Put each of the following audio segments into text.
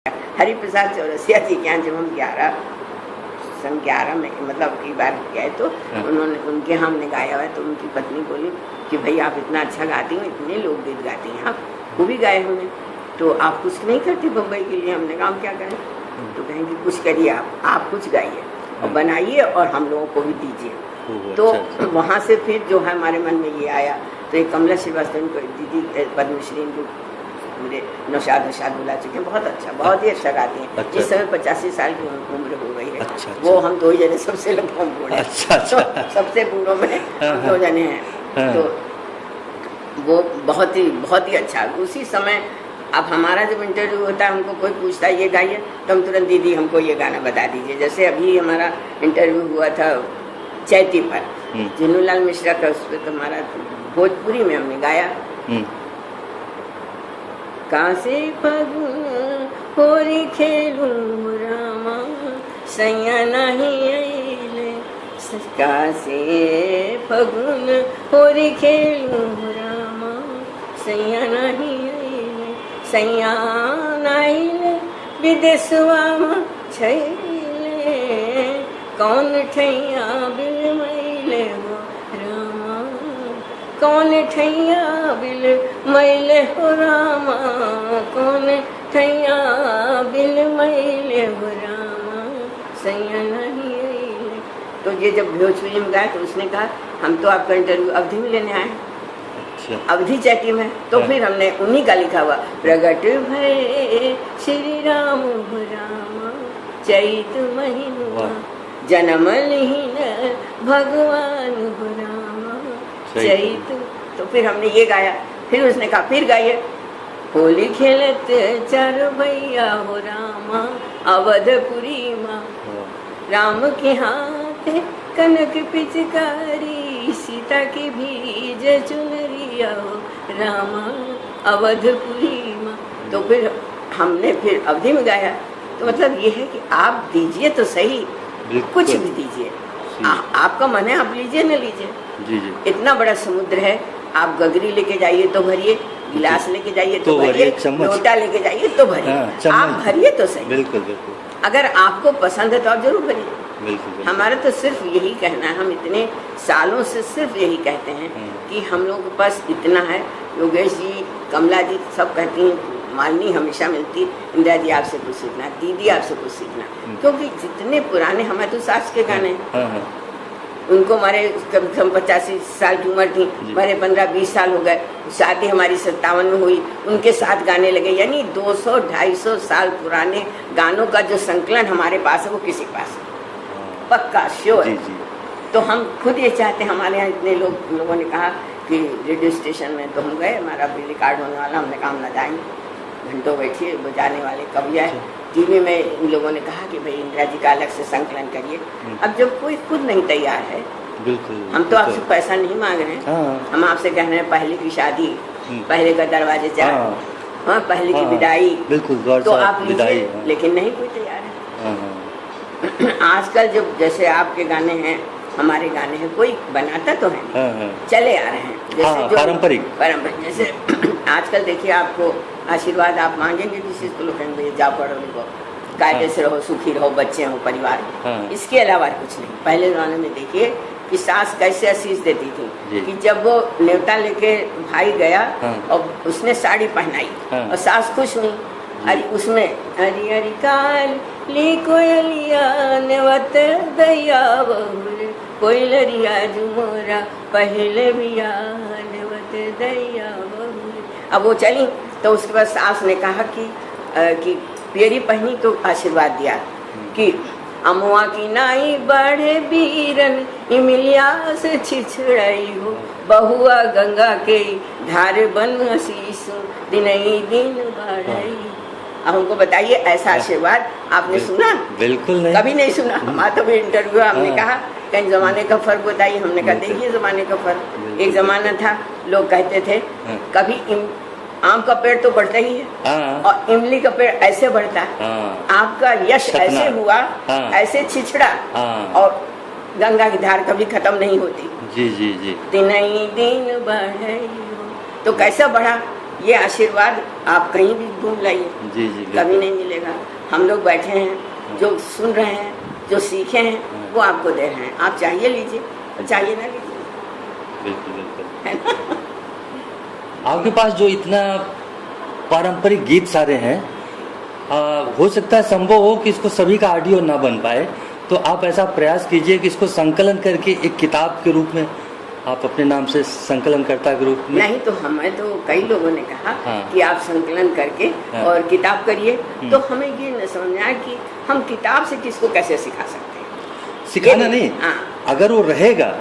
हरिप्रसाद चौरसिया जी के यहाँ जब हम 11 में मतलब एक बार गए तो उन्होंने उनके यहाँ हमने गाया हुआ है, तो उनकी पत्नी बोली कि भाई आप इतना अच्छा गाती हैं, इतने लोकगीत गाती हैं, आप वो भी गाए हमने, तो आप कुछ नहीं करती बम्बई के लिए? हमने कहा क्या करें? तो कहेंगे कुछ करिए, आप कुछ गाइए और बनाइए और हम लोगों को भी दीजिए। तो वहाँ से फिर जो है हमारे मन में ये आया, तो एक कमला श्रीवास्तव को दीदी पद्मश्री जो पूरे नौशाद बुला चुके हैं, बहुत अच्छा, बहुत ही अच्छा गाती हैं। इस समय 85 साल की उम्र हो गई है। वो हम 2 जने सबसे कम बूढ़े, सबसे बूढ़ों में हम 2 जने हैं। तो वो बहुत ही अच्छा। उसी समय अब हमारा जब इंटरव्यू होता है, हमको कोई पूछता है ये गाइए, तो हम तुरंत दीदी हमको ये गाना बता दीजिए। जैसे अभी हमारा इंटरव्यू हुआ था चैती पर, जिन्नूलाल मिश्रा का, उस पर हमारा भोजपुरी में हमने गाया, कासे फगुन होरी खेलूं रामा सैया नहीं आइले, कासे फगुन होरी खेलूं रामा सैया नहीं आइले, सैया नाइले विदेशवा में छैले, कौन ठैया बिल मैले हो रामा, कौन ठैया बिल मैले हो रामा, कौन ठैया बिल मैले हो रामा सैया नहीं आइले। तो ये जब भोजपुरी में गाया तो उसने कहा हम तो आपका इंटरव्यू अवधि में लेने आए, अवधि चैती में। तो फिर हमने उन्हीं का लिखा हुआ, प्रगट भये श्री राम हो रामा चैत महीना, जन्म लीन भगवान हो रामा चैत। तो फिर हमने ये गाया, फिर उसने कहा फिर गाइए, होली खेलत 4 भैया हो रामा अवधपुरी माँ, राम के हाथ कनक पिचकारी, सीता की बीज चुनरिया हो रामा अवधपुरी माँ। तो फिर हमने फिर अवधि में गाया। तो मतलब ये है कि आप दीजिए तो सही, कुछ भी दीजिए, आपका मन है आप लीजिए न लीजिए। जी। इतना बड़ा समुद्र है, आप गगरी लेके जाइए तो भरिए, गिलास लेके जाइए तो भरिए, लोटा लेके जाइए तो भरिए, आप भरिए तो सही। बिल्कुल बिल्कुल। अगर आपको पसंद है तो आप जरूर भरिए। बिल्कुल। हमारा तो सिर्फ यही कहना है, हम इतने सालों से सिर्फ यही कहते हैं कि हम लोगों के पास इतना है। योगेश जी, कमला जी सब कहती हैं, मालिनी हमेशा मिलती, इंदिरा जी आपसे कुछ सीखना, दीदी आपसे कुछ सीखना, क्योंकि जितने पुराने हमारे तो सास के गाने, उनको हमारे कम से कम 85 साल की उम्र थी, हमारे 15-20 साल हो गए, शादी हमारी 57 में हुई, उनके साथ गाने लगे। यानी 200-250 साल पुराने गानों का जो संकलन हमारे पास है वो किसी के पास पक्का श्योर। तो हम खुद ये चाहते हैं, हमारे यहाँ इतने लोगों ने कहा कि रेडियो स्टेशन में तो हम गए, हमारा भी रिकॉर्ड होने वाला, हमने कहा हम न जाएंगे, घंटों बैठिए, बजाने वाले कब जाए। टीवी में इन लोगों ने कहा कि भाई इंदिरा जी का अलग से संकलन करिए। अब जब कोई खुद नहीं तैयार है, बिल्कुल, हम तो आपसे पैसा नहीं मांग रहे हैं, हम आपसे कह रहे हैं पहले की शादी, पहले का दरवाजे चार, हाँ पहले की विदाई, बिल्कुल, तो आप लीजिए, लेकिन नहीं कोई तैयार है। आजकल जब जैसे आपके गाने हैं, हमारे गाने हैं, कोई बनाता तो है नहीं, चले आ रहे हैं जैसे जो पारंपरिक। जैसे आजकल देखिए, आपको आशीर्वाद आप मांगेंगे किसी को, लोग कहेंगे जाओ पढ़ो लिखो, कायदे से रहो, सुखी रहो, बच्चे हो, परिवार, इसके अलावा कुछ नहीं। पहले जमाने में देखिए कि सास कैसे आशीष देती थी कि जब वो न्योता लेके भाई गया और उसने साड़ी पहनाई और सास खुश हुई, अरे उसमें हरी हरी काल ली कोयलिया नेवत दैया बहुल, कोयलरिया जुमोरा पहले बिया नेवत दैया बहुल। अब वो चली तो उसके बाद सास ने कहा कि पेरी पहनी तो आशीर्वाद दिया कि अमुआ की नाई बढ़े बीरन इमिलिया से छिछड़ई हो, बहुआ गंगा के धार बन आशीषो दिनई दिन बढ़ई। अब हमको बताइए, ऐसा आशीर्वाद आपने सुना? बिल्कुल नहीं, कभी नहीं सुना। हमारा तो भी इंटरव्यू हमने कहा कहीं जमाने का फर्क बताइए, हमने कहा देखिए जमाने का फर्क। एक जमाना था लोग कहते थे कभी आम का पेड़ तो बढ़ता ही है और इमली का पेड़ ऐसे बढ़ता है, आपका यश ऐसे हुआ, ऐसे छिछड़ा, और गंगा की धार कभी खत्म नहीं होती। जी जी जी। दिन दिन बढ़े, तो कैसा बढ़ा? ये आशीर्वाद आप कहीं भी घूम लाइए, जी जी कभी नहीं मिलेगा। हम लोग बैठे हैं, जो सुन रहे हैं, जो सीखे हैं, वो आपको दे रहे हैं। आप चाहिए लीजिए, चाहिए ना लीजिए। बिल्कुल बिल्कुल। आपके पास जो इतना पारंपरिक गीत सारे हैं, हो सकता है संभव हो कि इसको सभी का ऑडियो ना बन पाए, तो आप ऐसा प्रयास कीजिए कि इसको संकलन करके एक किताब के रूप में आप अपने नाम से संकलनकर्ता के रूप में। नहीं तो हमें तो कई लोगों ने कहा हाँ। कि आप संकलन करके हाँ। और किताब करिए, तो हमें ये न समझ आया कि हम किताब से किसको कैसे सिखा सकते हैं। सिखाना नहीं, हाँ। अगर वो रहेगा,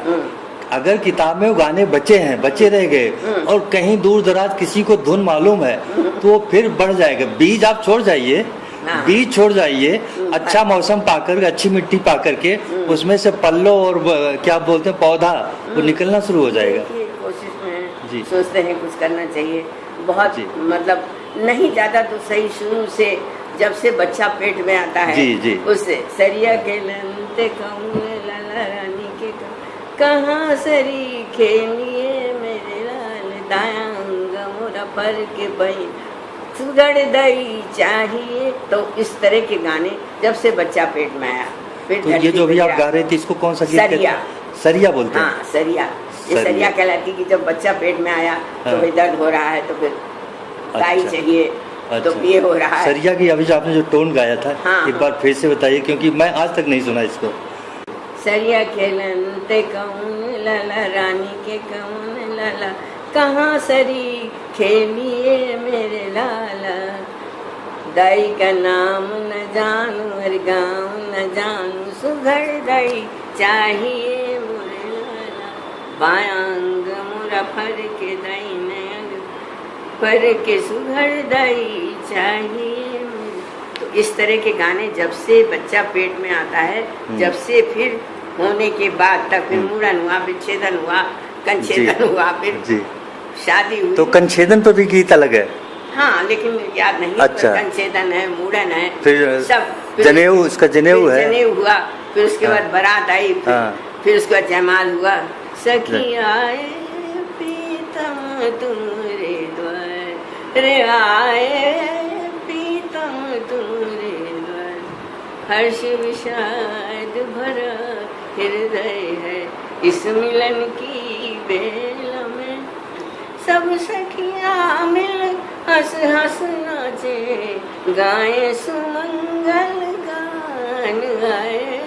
अगर किताब में वो गाने बचे हैं, बचे रह गए और कहीं दूर दराज किसी को धुन मालूम है, तो वो फिर बढ़ जाएगा। बीज आप छोड़ जाइए, हाँ। बीज छोड़ जाइए, अच्छा मौसम पाकर, अच्छी मिट्टी पाकर के उसमें से पल्लो और क्या बोलते हैं पौधा, वो निकलना शुरू हो जाएगा। कोशिश में जी। सोचते हैं कुछ करना चाहिए, बहुत जी। मतलब नहीं ज्यादा तो सही, शुरू से जब से बच्चा पेट में आता है, जी, जी। उससे सरिया के लंते कहूँ लाला रानी के कहाँ सरी खेलिए मेरे लाल दायांग मोरा फर के बहन सुगड़ दई चाहिए। तो इस तरह के गाने जब से बच्चा पेट में आया, फिर तो ये जो भी आप गा रहे थे, इसको कौन सा गीत कहते सरिया। हैं? सरिया बोलते हैं। हाँ, सरिया। ये सरिया कहलाती कि जब बच्चा पेट में आया तो हाँ। फिर दर्द हो रहा है, तो फिर गाय अच्छा। चाहिए, तो अच्छा। ये हो रहा है। सरिया की अभी जो आपने जो टोन गाया था, हाँ। एक बार फिर से बताइए, क्योंकि मैं आज तक नहीं सुना इसको। सरिया खेलते कौन लाला रानी के कौन लाला कहाँ सरी खेलिए मेरे लाला दाई का नाम न जानू और गाँव न जानू सुघड़ दाई चाहिए मोरे लाला बायांग मोरा फर के दाई नंग फर के सुघड़ दाई चाहिए। तो इस तरह के गाने जब से बच्चा पेट में आता है, जब से फिर होने के बाद तक, फिर मुड़न हुआ, विच्छेदन हुआ, कंछेदन हुआ, फिर शादी हुई, तो कंछेदन पर भी गीत अलग है। हाँ, लेकिन याद नहीं। अच्छा। कंछेदन है, मुड़न है, फिर सब। जनेऊ, उसका जनेऊ है, जनेऊ हुआ, फिर उसके हाँ। बाद बारात आई, फिर उसके बाद जयमाल हुआ। सखी आए पीतम तुमरे द्वार रे, आए पीतम तुमरे द्वार, हर्ष विषाद भरा हृदय है इस मिलन की बेला में, सब सखियां मिल हंस हंस नाचे, गाए सुमंगल गान, गाए